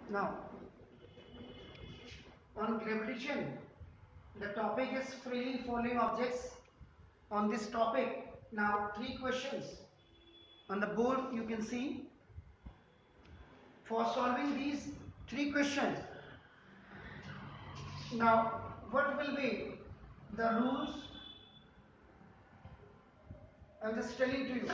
Now, on gravitation, the topic is freely falling objects. On this topic, now 3 questions on the board you can see. For solving these 3 questions, now what will be the rules? I'm just telling to you.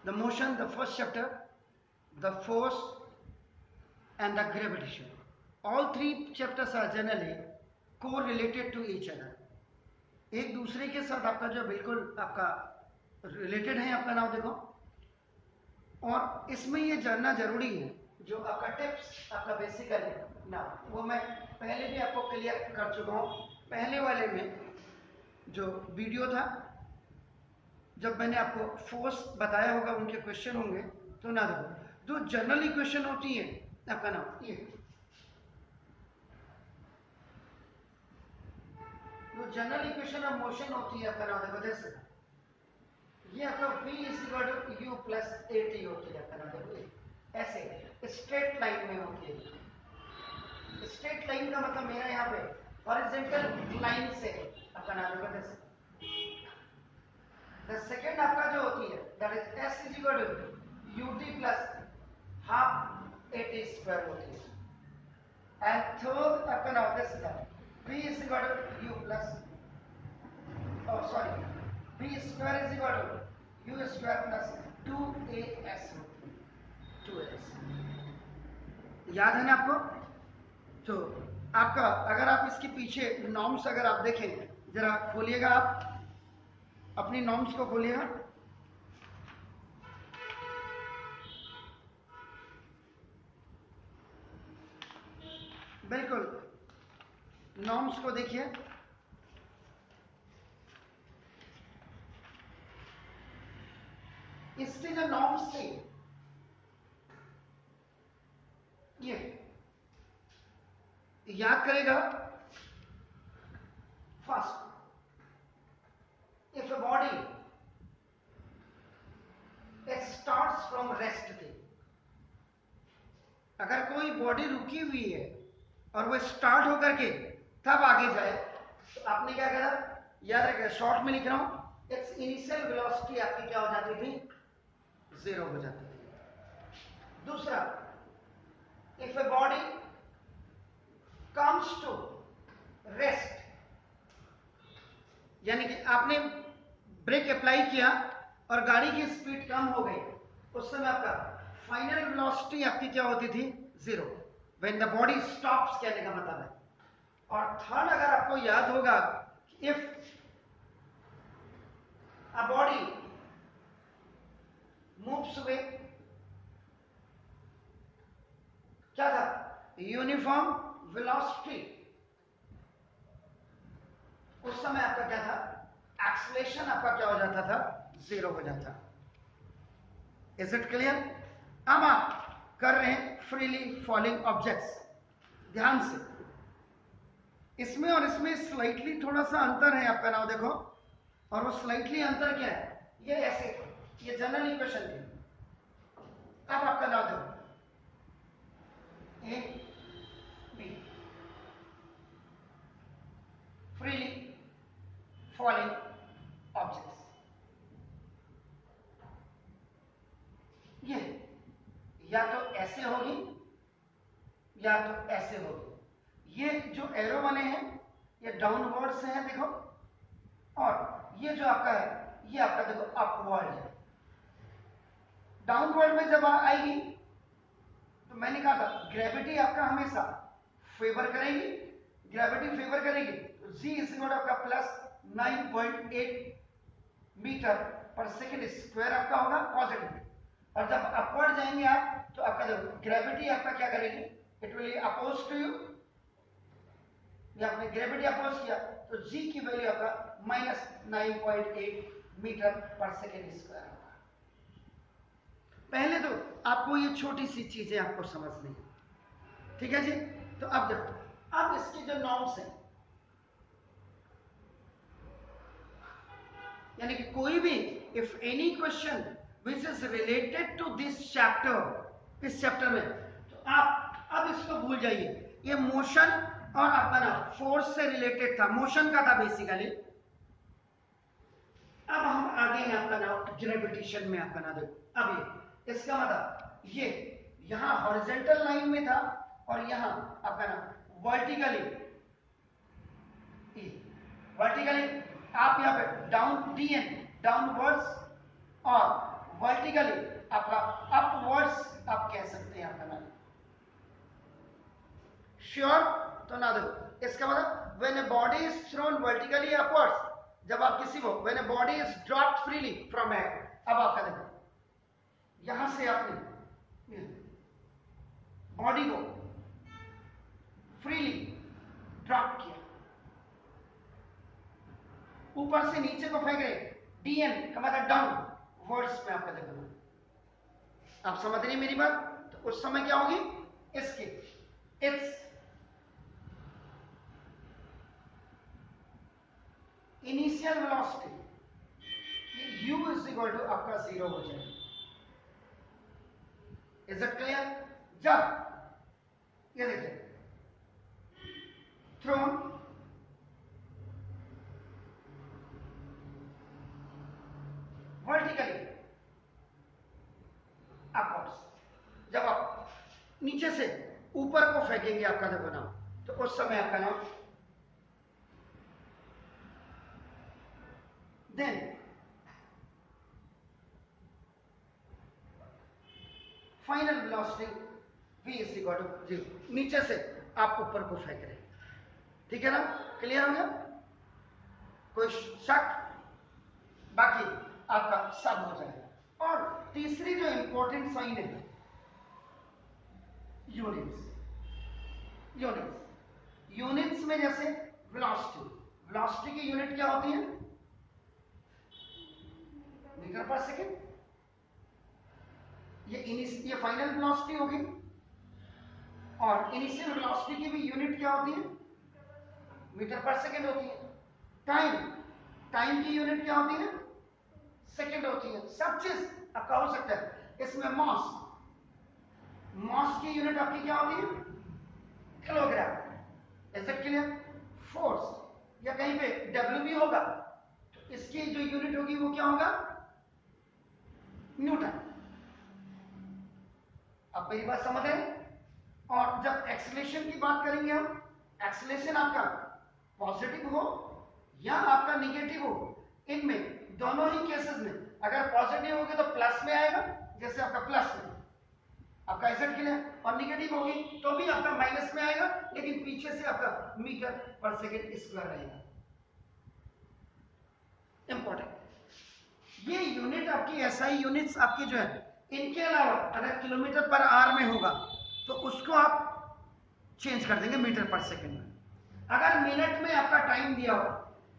The motion, the first chapter, the force and the gravitation. All 3 chapters are generally co-related to each other. एक दूसरे के साथ आपका जो बिल्कुल आपका related है, आपका नाम देखो। और इसमें ये जानना जरूरी है जो आपका टिप्स आपका बेसिकली ना, वो मैं पहले भी आपको क्लियर कर चुका हूँ। पहले वाले में जो वीडियो था, जब मैंने आपको फोर्स बताया होगा, उनके क्वेश्चन होंगे तो ना देखो। जो जनरल इक्वेशन होती है आपका नाम, ये जो जनरल इक्वेशन ऑफ मोशन होती है आपका नाम देखो, जैसे ये आपका v is you plus A T होती है आपका नाम देखो, ऐसे स्ट्रेट लाइन में होती है। स्ट्रेट लाइन का मतलब मेरा यहाँ पे हॉरिजॉन्टल लाइन से आपका नाम देखो, जैसे द सेकेंड आपका जो होती है that is S is equal to U T plus half A T square होती है। एंड थर्ड आपका नाम this v is equal to U plus, sorry, v square is equal to U square plus 2as होती है, 2as। याद है ना आपको? तो आपका अगर आप इसके पीछे नॉर्म्स अगर आप देखें, जरा खोलिएगा, आप अपनी नॉर्म्स को खोलिएगा। बिल्कुल नॉर्म्स को देखिए। इसके जो नॉर्म्स थे, ये याद करेगा। First, if a body it starts from rest थी, अगर कोई बॉडी रुकी हुई है और वो स्टार्ट होकर के तब आगे जाए, तो आपने क्या करा, याद रखिएगा, शॉर्ट में लिख रहा हूं, इट्स इनिशियल वेलोसिटी आपकी क्या हो जाती थी, 0 हो जाती थी। दूसरा, if a body comes to rest, यानी कि आपने ब्रेक अप्लाई किया और गाड़ी की स्पीड कम हो गई, उस समय आपका फाइनल वेलोसिटी आपकी क्या होती थी, 0। व्हेन द बॉडी स्टॉप्स कहने का मतलब है। और थर्ड, अगर आपको याद होगा, if a body moves with क्या था, यूनिफॉर्म वेलोसिटी, उस समय आपका क्या था, एक्सेलरेशन आपका क्या हो जाता था, 0 हो जाता। Is it clear? अब आप कर रहे हैं फ्रीली फॉलिंग ऑब्जेक्ट्स। ध्यान से, इसमें और इसमें स्लाइटली थोड़ा सा अंतर है आपका नाम देखो, और वो स्लाइटली अंतर क्या है, ये ऐसे, ये जनरल इक्वेशन थी। अब आपका नाम देखो, A B, freely falling objects, ये या तो ऐसे होगी या तो ऐसे होगी। ये जो एरो बने हैं ये डाउनवर्ड से हैं देखो, और ये जो आपका है ये आपका देखो अपवर्ड है। डाउनवर्ड में जब आएगी तो मैंने कहा था ग्रेविटी आपका हमेशा फेवर करेगी, ग्रेविटी फेवर करेगी तो जी इज इक्वल आपका प्लस 9.8 मीटर पर सेकेंड स्क्वायर आपका होगा पॉजिटिव। और जब अपवर्ड जाएंगे आप तो आपका देखो ग्रेविटी आपका क्या करेगी, it will oppose to you, आपने ग्रेविटी अपोज किया तो जी की वैल्यू आपका -9.8 मीटर पर सेकेंड स्क्वायर होगा। पहले तो आपको ये छोटी सी चीजें आपको समझनी है, ठीक है जी। तो अब देखो, अब इसके जो नॉर्म्स हैं, यानी कि कोई भी if any question which is related to this chapter, इस चैप्टर में, तो आप अब इसको भूल जाइए। ये मोशन और आपका ना फोर्स से रिलेटेड था, मोशन का था बेसिकली। अब हम आगे हैं आपका ना ग्रेविटेशन में आपका ना देखो। अब ये इसका मतलब ये यहां हॉरिजॉन्टल लाइन में था और यहां आपका ना वर्टिकली, वर्टिकली आप यहां पे डाउन डीएन डाउनवर्ड्स और वर्टिकली आपका अपवर्ड्स आप कह सकते हैं आपका ना। श्योर? तो ना देखो इसका मतलब when a body is thrown vertically upwards, जब आप किसी को when a body is dropped freely from air, अब आपका देखो यहां से आपने बॉडी को फ्रीली ड्रॉप किया, ऊपर से नीचे को फेंक रहे, डीएन का मतलब डाउन वर्ड्स में आपका देखो। आप समझ रही मेरी बात? तो उस समय क्या होगी इसकी, it's initial velocity u is equal to आपका 0 हो जाएगा। Is it clear? जब ये देखिए थ्रोन वर्टिकली अपवर्ड्स, जब आप नीचे से ऊपर को फेंकेंगे आपका देखो ना, तो उस समय आपका नाम then final velocity v is equal to 0, नीचे से आप ऊपर को फेंक रहे हैं। ठीक है ना? क्लियर हो गया? कोई शक? बाकी आपका सब हो जाएगा। और तीसरी जो इंपॉर्टेंट साइन है यूनिट्स, यूनिट्स में जैसे वेलोसिटी, वेलोसिटी की यूनिट क्या होती है? मीटर पर सेकेंड। ये फाइनल वेलोसिटी होगी और इनिशियल वेलोसिटी की भी यूनिट क्या होती है? मीटर पर सेकेंड होती है। टाइम की यूनिट क्या होती है? सेकेंड होती है। सब चीज आपका हो सकता है। इसमें मास की यूनिट आपकी क्या होती है? Kilogram. Is it clear? Force या कहीं पे डब्ल्यू भी होगा तो इसकी जो यूनिट होगी वो क्या होगा? न्यूटन। अब मेरी बात समझ रहे हैं? और जब एक्सीलरेशन की बात करेंगे हम, एक्सीलरेशन आपका पॉजिटिव हो या आपका निगेटिव हो, इनमें दोनों ही केसेस में अगर पॉजिटिव होगी तो प्लस में आएगा, जैसे आपका प्लस में आपका इजेड क्लियर, और निगेटिव होगी तो भी आपका माइनस में आएगा, लेकिन पीछे से आपका मीटर पर सेकेंड स्क्वायर रहेगा। इंपॉर्टेंट ये यूनिट आपकी एसआई यूनिट्स आपकी जो है, इनके अलावा अगर किलोमीटर पर आवर में होगा तो उसको आप चेंज कर देंगे मीटर पर सेकेंड में। अगर मिनट में आपका टाइम दिया होगा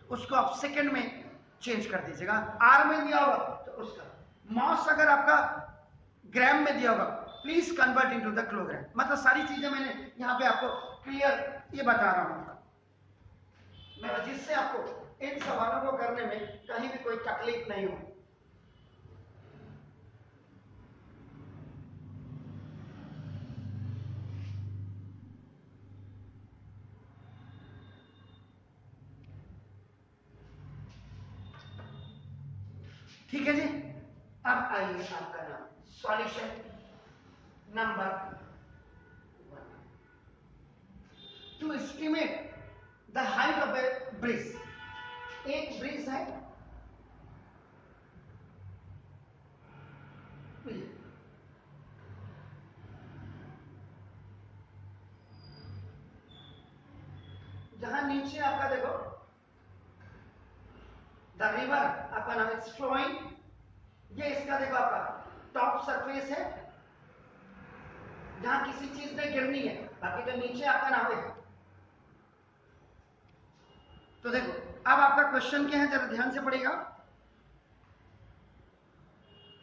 तो उसको आप सेकेंड में चेंज कर दीजिएगा। आर में दिया होगा तो उसका मास अगर आपका ग्राम में दिया होगा, please convert into the kilogram. मतलब सारी चीजें मैंने यहां पे आपको क्लियर ये बता रहा हूं मैं, जिससे आपको इन सवालों को करने में कहीं भी कोई तकलीफ नहीं हो। ठीक है जी? अब आइए आपका नाम solution number 1, to estimate the height of a bridge. एक ब्रिज है, जहां नीचे आपका देखो द रिवर आपका नाम इज फ्लोइंग, ये इसका देखो आपका टॉप सरफेस है जहां किसी चीज ने गिरनी है, बाकी तो नीचे आपका नाम है। तो देखो अब आपका क्वेश्चन क्या है, जरा ध्यान से पढ़ेगा।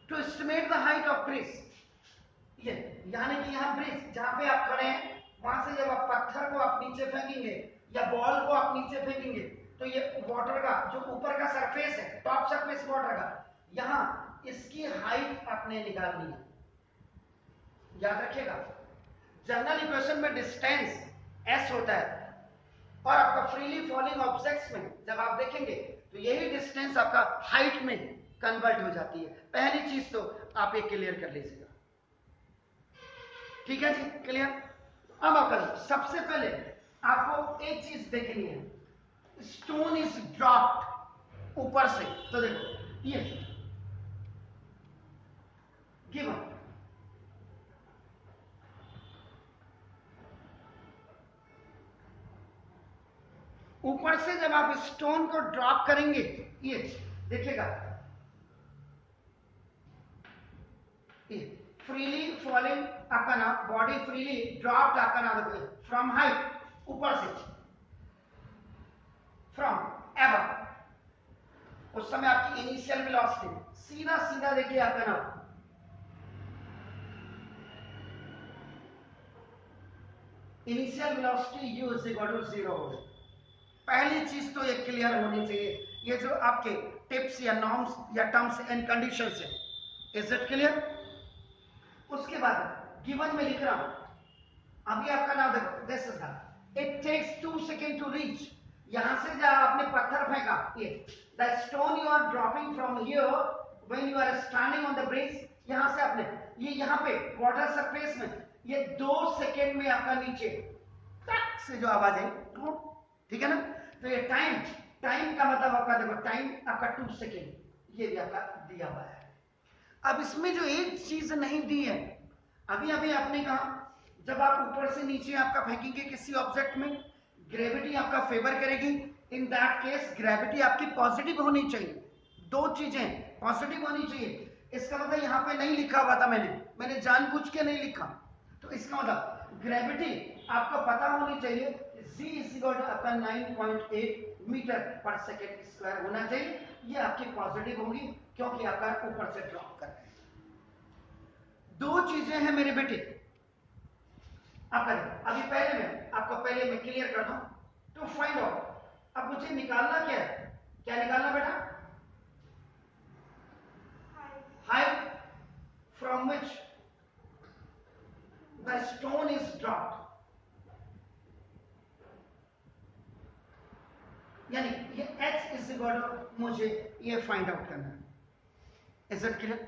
To estimate the height of bridge, ये यानी कि यहां ब्रिज जहां पे आप खड़े हैं वहां से जब आप पत्थर को आप नीचे फेंकेंगे या बॉल को आप नीचे फेंकेंगे तो ये वाटर का जो ऊपर का सरफेस है, टॉप सरफेस वाटर का, यहां इसकी हाइट आपने निकालनी है, याद रखिएगा। जनरल इक्वेशन में डिस्टेंस s होता है, और आपका फ्रीली फॉलिंग ऑब्जेक्ट्स में जब आप देखेंगे तो यही डिस्टेंस आपका हाइट में कन्वर्ट हो जाती है। पहली चीज तो आप ये क्लियर कर लीजिएगा, ठीक है जी, क्लियर। अब आप सबसे पहले आपको एक चीज देखनी है, स्टोन इज ड्रॉप्ड ऊपर से, तो देखो ये गिवन, ऊपर से जब आप स्टोन को ड्रॉप करेंगे, ये देखिएगा, ये फ्रीली फॉलिंग आपका नाम, बॉडी फ्रीली ड्रॉप्ड आपका नाम फ्रॉम हाइट, ऊपर से, फ्रॉम एबव, उस समय आपकी इनिशियल वेलोसिटी सीधा सीधा देखिए आपका नाम, initial velocity u is equal to 0 हो गई। पहली चीज तो ये क्लियर होनी चाहिए, ये जो आपके टिप्स या नॉर्म्स या टर्म्स एंड कंडीशंस है, इज इट क्लियर। उसके बाद गिवन में लिख रहा हूं, अभी आपका नाम देखो, this is the, it takes 2 second to reach, यहां से जब आपने पत्थर फेंका, ये the stone you are dropping from here when you are standing on the bridge, यहां से आपने ये यहां पे वाटर सरफेस में ये 2 सेकंड में आपका नीचे टक से जो आवाज है, ठीक है ना। तो ये टाइम, टाइम का मतलब आपका देखो, टाइम आपका 2 सेकंड, ये भी आपका दिया हुआ है। अब इसमें जो एक चीज नहीं दी है, अभी अभी आपने कहा जब आप ऊपर से नीचे आपका फेंकेंगे किसी ऑब्जेक्ट में, ग्रेविटी आपका फेवर करेगी, इन दैट केस ग्रेविटी आपकी पॉजिटिव होनी चाहिए, दो चीजें पॉजिटिव होनी चाहिए। इसका मतलब यहाँ पे नहीं लिखा हुआ था, मैंने जानबूझ के नहीं लिखा, तो इसका मतलब ग्रेविटी आपको पता होनी चाहिए, g इज इक्वल टू आपका 9.8 मीटर पर सेकेंड स्क्वायर होना चाहिए, ये आपकी पॉजिटिव होगी क्योंकि आपका ऊपर से ड्रॉप कर रहे हैं। दो चीजें हैं मेरे बेटे, आप करें, अभी पहले मैं क्लियर कर दूं, टू फाइंड आउट, अब मुझे निकालना क्या है, क्या निकालना बेटा, height from which the stone is dropped, यानी ये h इज इक्वल टू मुझे ये फाइंड आउट करना है, इज इट क्लियर।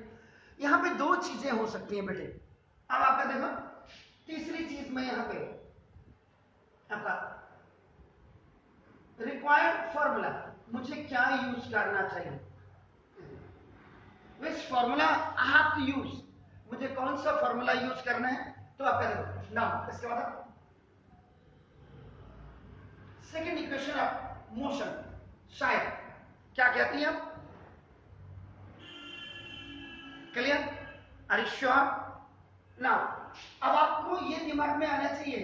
यहां पे दो चीजें हो सकती हैं बेटे, अब आपका देखो तीसरी चीज में यहां पे आपका रिक्वायर्ड फॉर्मूला, मुझे क्या यूज करना चाहिए, which formula I have to use, मुझे कौन सा फॉर्मूला यूज करना है, तो आप देखो नाउ, इसके बाद सेकेंड इक्वेशन ऑफ मोशन, शायद क्या कहती है, clear, are you sure. Now अब आपको ये दिमाग में आना चाहिए,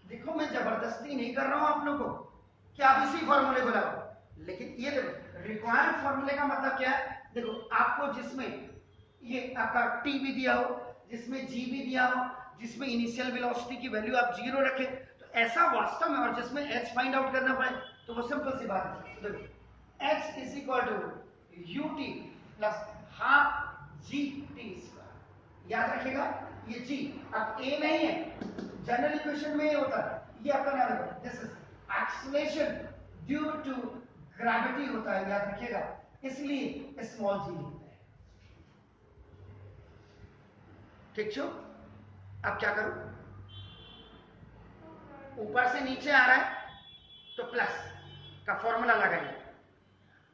देखो मैं जबरदस्ती नहीं कर रहा हूं आप लोगों को कि आप इसी फॉर्मूले को लगाओ, लेकिन ये देखो रिक्वायर्ड फॉर्मूले का मतलब क्या है, देखो आपको जिसमें ये आपका टी भी दिया हो, जिसमें जी भी दिया हो, जिसमें इनिशियल वेलोसिटी की वैल्यू आप 0 रखें, तो ऐसा वास्तव में, और जिसमें एच फाइंड आउट करना पड़े, तो वो सिंपल सी बात है, देखो H is equal to U T plus half G T square, याद रखिएगा ये जी अब ए नहीं है, जनरल इक्वेशन में ये होता है, ये आपका नाम है, this is acceleration due to gravity होता है, याद रखिएगा, इसलिए स्मॉल जी लिखते हैं, ठीक छो। अब क्या करूं, ऊपर से नीचे आ रहा है तो प्लस का फॉर्मूला लगाइए,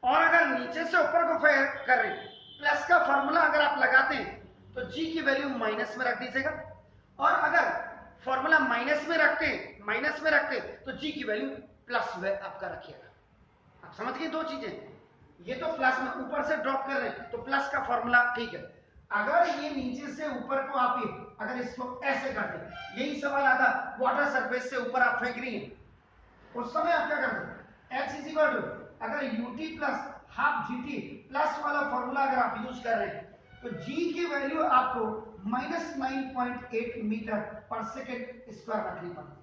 और अगर नीचे से ऊपर को कर रहे हैं, प्लस का फॉर्मूला अगर आप लगाते हैं तो जी की वैल्यू माइनस में रख दीजिएगा, और अगर फॉर्मूला माइनस में रखते तो जी की वैल्यू प्लस में आपका रखिएगा। आप समझ गए दो चीजें, ये तो प्लस में ऊपर से ड्रॉप कर रहे हैं तो प्लस का फॉर्मूला ठीक है, अगर ये नीचे से ऊपर को आप ये अगर इसको ऐसे कर दें, यही सवाल आता वाटर सरफेस से ऊपर आप फेंक रही हैं, उस समय आप क्या करते हैं, एच इज इक्वल टू अगर UT plus half GT plus वाला फॉर्मूला अगर आप यूज कर रहे हैं तो जी की वैल्यू आपको -9.8 मीटर पर सेकेंड स्क्वायर रखनी पड़ती है,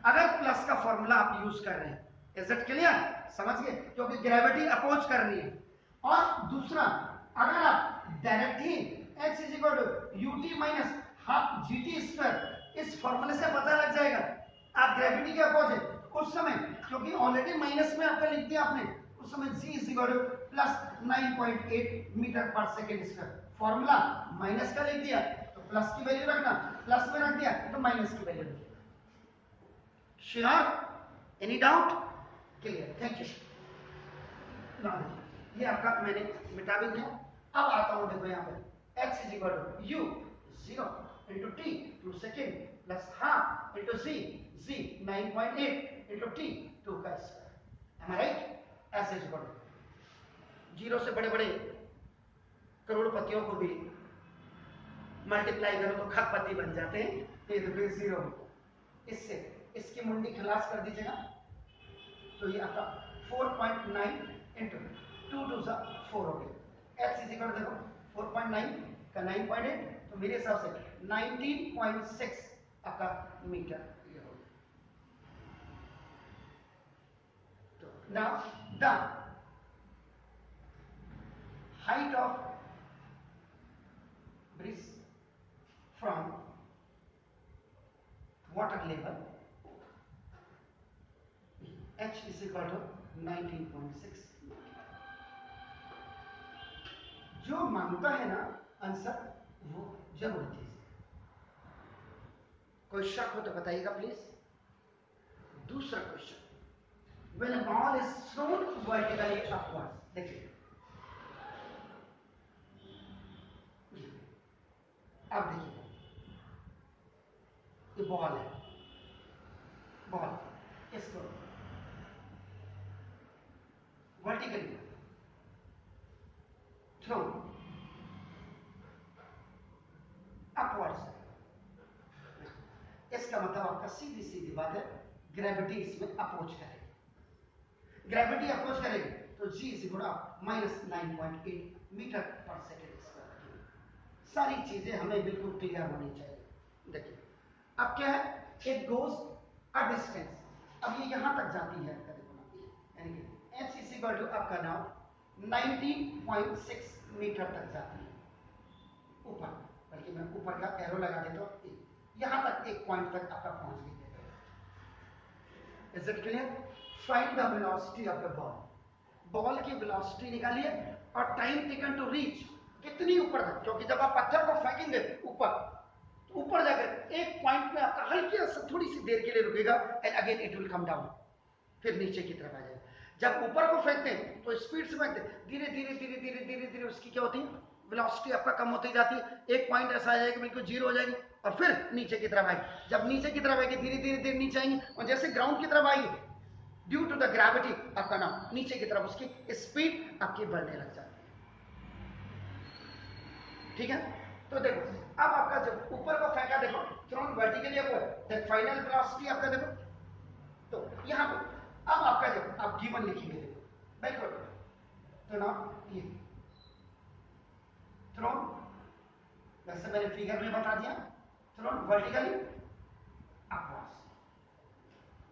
अगर प्लस का फॉर्मूला आप यूज कर रहे हैं। Is it clear? समझिए, क्योंकि ग्रेविटी अपोज कर रही है। और दूसरा, अगर आप directly x is equal to U T minus half G T square, इस फॉर्मूले से पता लग जाएगा आप ग्रेविटी के अपोज है उस समय, क्योंकि ऑलरेडी माइनस में आपका लिख दिया आपने, उस समय g is equal to plus 9.8 metre पर सेकेंड स्क्वायर। फॉर्मूला माइनस का लिख दिया तो प्लस की वैल्यू रखना, प्लस में रख दिया तो माइनस की वैल्यू रखना। Sure? Any doubt? Clear, thank you. ये आपका मैंने मिटा भी दिया। अब आता हूं, देखो यहाँ पे x is equal to u 0 into t 2 second plus half into z 9.8 into t 2 का स्क्वायर। Am I right? ऐसे इज इक्वल टू 0 से बड़े बड़े करोड़पतियों को भी मल्टीप्लाई करो तो खरपति बन जाते हैं। ये देखो 0, इससे इसकी मुंडी खलास कर दीजिएगा तो ये आपका 4.9 इंटू 2 टू 4 हो गया। x इज इक्वल देखो 4.9 का 9.8, तो मेरे हिसाब से 19.6 आपका मीटर ये हो गया। तो now the height of bridge from water level h is equal to 19.6। जो मांगता है ना आंसर, वो जरूर दीजिए। कोई शक हो तो बताइएगा प्लीज। दूसरा question, when a ball is thrown vertically upwards, देखिए अब देखिए, ये बॉल है, बॉल इसको वर्टिकली थ्रो अपवर्ड्स, इसका मतलब आपका सीधी सीधी बात है, ग्रेविटी इसमें अपोज करेगी। ग्रेविटी अपोज करेगी तो g is equal to minus 9.8 metre पर सेकेंड स्क्वायर। सारी चीजें हमें बिल्कुल क्लियर होनी चाहिए। देखिए अब क्या है, इट गोज अ डिस्टेंस, अब ये यहां तक जाती है, यानी कि h इज इक्वल टू आपका नाउ 19.6 मीटर तक जाती है ऊपर, बल्कि मैं ऊपर का एरो लगा देता हूं, यहां तक एक पॉइंट तक आपका पहुंच गई। Is it clear? Find the velocity of the ball, ball की वेलोसिटी निकालिए और टाइम टेकन टू रीच, कितनी ऊपर तक, क्योंकि जब आप पत्थर को फेंकेंगे ऊपर, तो ऊपर जाकर एक पॉइंट पे आपका हल्की सी थोड़ी सी देर के लिए रुकेगा and again it will come down, फिर नीचे की तरफ आ जाएगा। जब ऊपर को फेंकते हैं तो स्पीड से फेंकते हैं, धीरे धीरे धीरे धीरे धीरे धीरे उसकी क्या होती है, वेलोसिटी आपका कम होती जाती है। एक पॉइंट ऐसा आ जाएगा बिल्कुल जीरो हो जाएगी और फिर नीचे की तरफ आएगी। जब नीचे की तरफ आएगी धीरे धीरे धीरे नीचे आएंगे और जैसे ग्राउंड की तरफ आएगी, ड्यू टू द ग्रेविटी आपका नाम नीचे की तरफ उसकी स्पीड आपकी बढ़ने लग जाती है। ठीक है, तो देखो अब आपका जब ऊपर को फेंका, देखो thrown vertically upward, final velocity आपका देखो, तो यहां पे अब आपका जब आप गिवन लिखेंगे, देखो बिल्कुल, तो ना ये थ्रोन, वैसे मैंने फिगर में बता दिया, थ्रोन वर्टिकली अपवर्ड्स,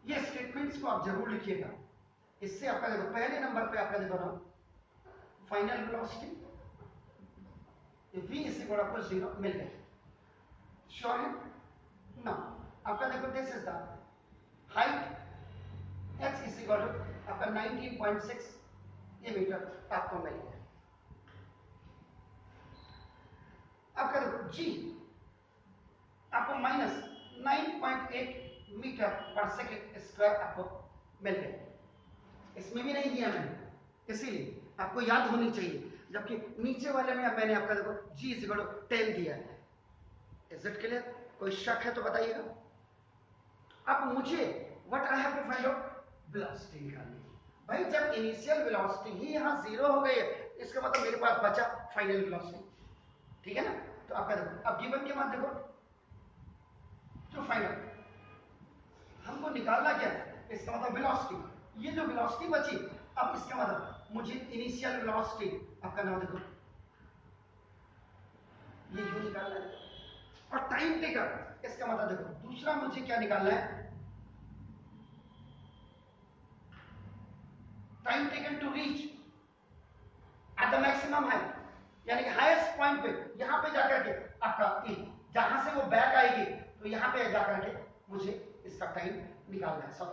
ये स्टेटमेंट्स को आप जरूर लिखिएगा। इससे आपका देखो पहले नंबर पे आपका देखो ना final velocity v is equal to 0 मिल गई। श्योर है ना? आपका देखो this is the height, x is equal to आपका 19.6 ये मीटर आपको मिल गया। आपका देखो g आपको माइनस 9.8 मीटर पर सेकेंड स्क्वायर आपको मिल गया। इसमें भी नहीं दिया मैंने, इसीलिए आपको याद होनी चाहिए, जबकि नीचे वाले में मैंने आपका देखो g इज इक्वल टू 10 दिया है। Is it clear? कोई शक है तो बताइएगा। अब मुझे what I have to find out, velocity निकालनी है। भाई जब इनिशियल वेलोसिटी ही यहां 0 हो गई है, इसका मतलब मेरे पास बचा फाइनल वेलोसिटी। ठीक है ना? तो आपका देखो अब गिवन के बाद देखो तो फाइंड आउट हमको निकालना क्या है, इसका मतलब वेलोसिटी। ये जो वेलोसिटी बची, अब इसका मतलब मुझे इनिशियल वेलोसिटी आपका नाम देखो ये क्यों निकालना है, और टाइम टेकर, इसका मतलब देखो दूसरा मुझे क्या निकालना है, time taken to reach at the maximum height, यानी कि हाईएस्ट पॉइंट पे यहां पे जाकर के आपका ए, जहां से वो बैक आएगी तो यहां पे जाकर के मुझे इसका टाइम निकालना है। सब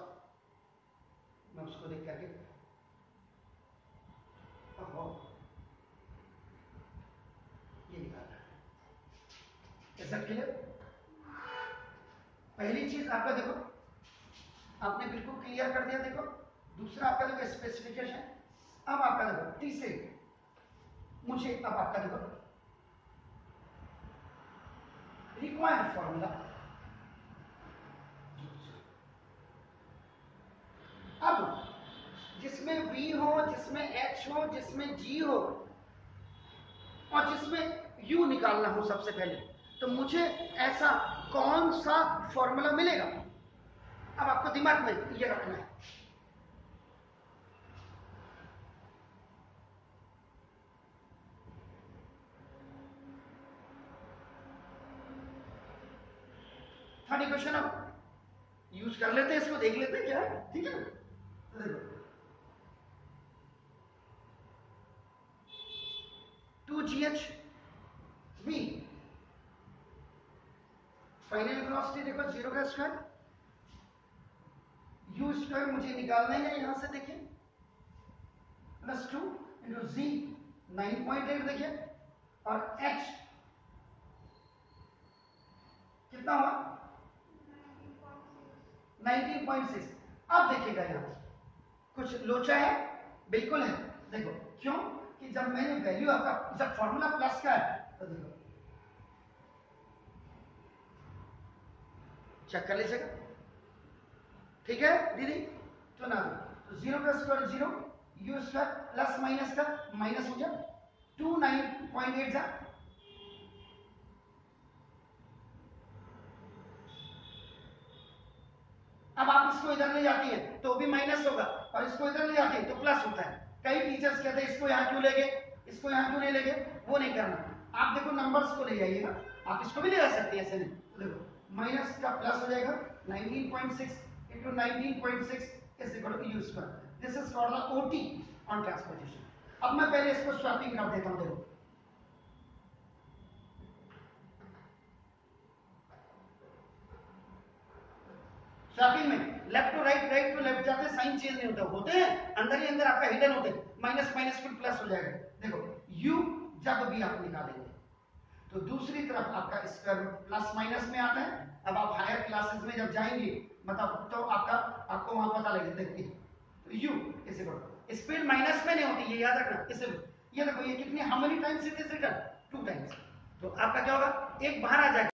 मैं उसको देख करके ये निकालना है। ऐसा क्लियर? पहली चीज आपका देखो, आपने बिल्कुल क्लियर कर दिया। देखो दूसरा आपका देखो स्पेसिफिकेशन। अब आपका देखो तीसरे, मुझे अब आपका देखो रिक्वायर्ड फॉर्मूला। अब जिसमें V हो, जिसमें H हो, जिसमें G हो और जिसमें U निकालना हो सबसे पहले, तो मुझे ऐसा कौन सा फॉर्मूला मिलेगा? अब आपको दिमाग में ये रखना है। थर्ड इक्वेशन अब यूज कर लेते हैं, इसको देख लेते हैं क्या है, ठीक है। तो देखो 2GH V फाइनल वेलोसिटी देखो 0 का स्क्वायर, U स्क्वायर मुझे निकालना है यहां से, देखिए प्लस 2 इंटू Z 9.8 देखिए, और H कितना हुआ 19.6। अब देखिएगा यहां कुछ लोचा है, बिल्कुल है। देखो क्यों कि जब मैंने वैल्यू आपका, जब फॉर्मूला प्लस का है तो देखो चेक कर लीजिएगा, ठीक है दीदी। तो ना तो 0 का square 0, U square plus minus का माइनस हो जाए 29.8 जा। अब आप इसको इधर ले जाती है तो भी माइनस होगा, और इसको इधर ले जाती है तो प्लस होता है। कई टीचर्स कहते हैं इसको यहाँ क्यों ले गए, इसको यहाँ क्यों नहीं ले गए, वो नहीं करना। आप देखो नंबर्स को ले जाइएगा, आप इसको भी ले जा सकते हैं ऐसे नहीं। देखो माइनस का प्लस हो जाएगा 19.6 into 19.6 is equal to U square. This is called the OT on transposition. अब मैं पहले इसको स्वैपिंग कर देता हूँ। देखो स्वैपिंग में left to right, right to left जाते साइन चेंज नहीं होता, होते हैं अंदर ही अंदर आपका हिडन होते हैं। माइनस माइनस फिर प्लस हो जाएगा। देखो U जब भी आप निकालेंगे तो दूसरी तरफ आपका स्क्वायर प्लस माइनस में आता है। अब आप हायर क्लासेस में जब जाएंगे मतलब तो आपको वहां पता लगेगा। देखिए तो U इसे करो, स्पीड माइनस में नहीं होती, ये याद रखना। इसे ये देखो ये कितनी, how many times it is written, 2 times. तो आपका क्या होगा, एक बाहर आ जाएगा।